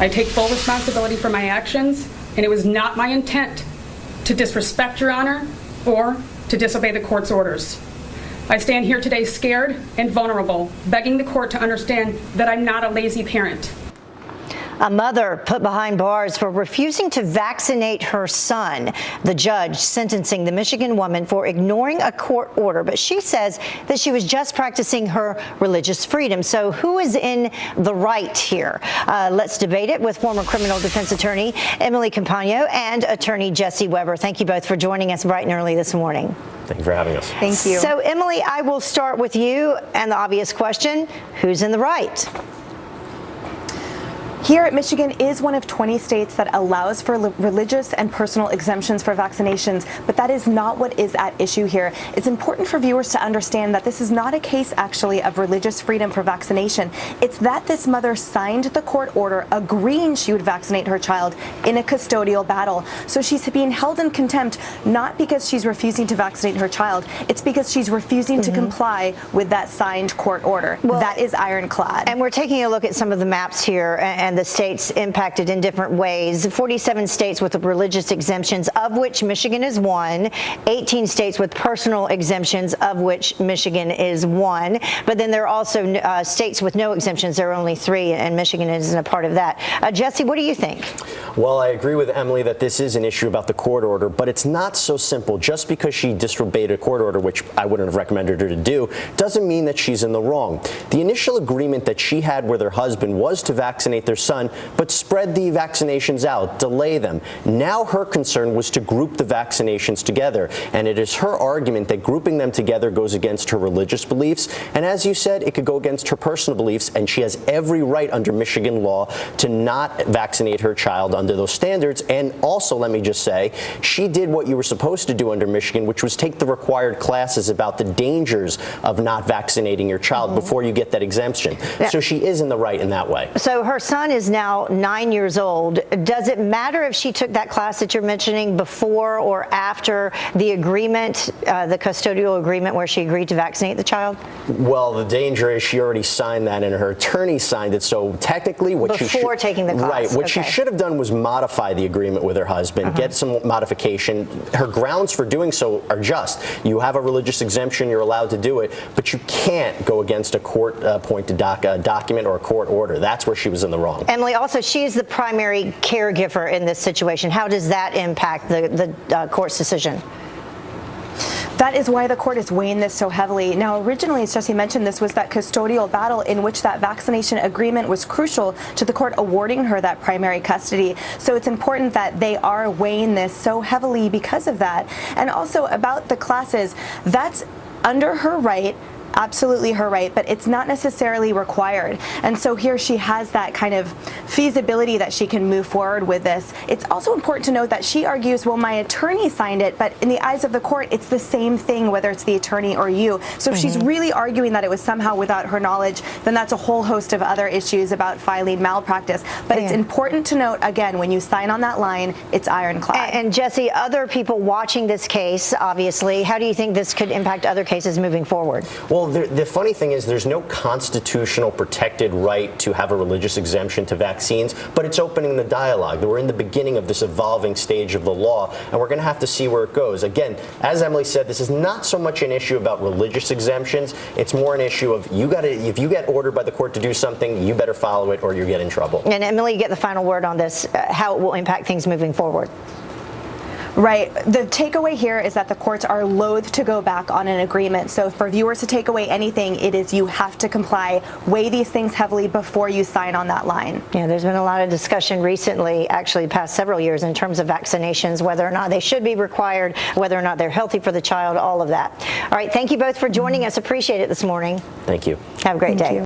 I take full responsibility for my actions, and it was not my intent to disrespect Your Honor or to disobey the court's orders. I stand here today scared and vulnerable, begging the court to understand that I'm not a lazy parent. A mother put behind bars for refusing to vaccinate her son. The judge sentencing the Michigan woman for ignoring a court order, but she says that she was just practicing her religious freedom. So who is in the right here? Let's debate it with former criminal defense attorney Emily Compagno and attorney Jesse Weber. Thank you both for joining us bright and early this morning. Thank you for having us. Thank you. So Emily, I will start with you and the obvious question, who's in the right? Here at Michigan is one of 20 states that allows for religious and personal exemptions for vaccinations, but that is not what is at issue here. It's important for viewers to understand that this is not a case actually of religious freedom for vaccination. It's that this mother signed the court order agreeing she would vaccinate her child in a custodial battle. So she's being held in contempt not because she's refusing to vaccinate her child, it's because she's refusing to comply with that signed court order. Well, that is ironclad. And we're taking a look at some of the maps here and the states impacted in different ways. 47 states with religious exemptions, of which Michigan is one. 18 states with personal exemptions, of which Michigan is one. But then there are also states with no exemptions. There are only 3, and Michigan isn't a part of that. Jesse, what do you think? Well, I agree with Emily that this is an issue about the court order, but it's not so simple. Just because she disobeyed a court order, which I wouldn't have recommended her to do, doesn't mean that she's in the wrong. The initial agreement that she had with her husband was to vaccinate their son, but spread the vaccinations out, delay them. Now her concern was to group the vaccinations together, and it is her argument that grouping them together goes against her religious beliefs, and as you said, it could go against her personal beliefs, and she has every right under Michigan law to not vaccinate her child under those standards. And also, let me just say, she did what you were supposed to do under Michigan, which was take the required classes about the dangers of not vaccinating your child before you get that exemption. Yeah. So she is in the right in that way. So her son is now 9 years old. Does it matter if she took that class that you're mentioning before or after the agreement, the custodial agreement where she agreed to vaccinate the child? Well, the danger is she already signed that and her attorney signed it. So technically what before taking the class. Right. What she should have done was modify the agreement with her husband, get some modification. Her grounds for doing so are just. You have a religious exemption, you're allowed to do it, but you can't go against a court-appointed document or a court order. That's where she was in the wrong. Emily, also, she is the primary caregiver in this situation. How does that impact the court's decision? That is why the court is weighing this so heavily. Now, originally, as Jesse mentioned, this was that custodial battle in which that vaccination agreement was crucial to the court awarding her that primary custody. So it's important that they are weighing this so heavily because of that. And also about the classes, that's under her right. Absolutely her right, but it's not necessarily required. And so here she has that kind of feasibility that she can move forward with this. It's also important to note that she argues, well, my attorney signed it, but in the eyes of the court, it's the same thing, whether it's the attorney or you. So if she's really arguing that it was somehow without her knowledge, then that's a whole host of other issues about filing malpractice. But it's important to note, again, when you sign on that line, it's ironclad. And Jesse, other people watching this case, obviously, how do you think this could impact other cases moving forward? Well, the funny thing is there's no constitutional protected right to have a religious exemption to vaccines, but it's opening the dialogue. We're in the beginning of this evolving stage of the law, and we're going to have to see where it goes. Again, as Emily said, this is not so much an issue about religious exemptions. It's more an issue of if you get ordered by the court to do something, you better follow it or you get in trouble. And Emily, you get the final word on this, how it will impact things moving forward. Right. The takeaway here is that the courts are loath to go back on an agreement. So for viewers to take away anything, it is you have to comply, weigh these things heavily before you sign on that line. Yeah, there's been a lot of discussion recently, actually the past several years, in terms of vaccinations, whether or not they should be required, whether or not they're healthy for the child, all of that. All right. Thank you both for joining us. Appreciate it this morning. Thank you. Have a great day.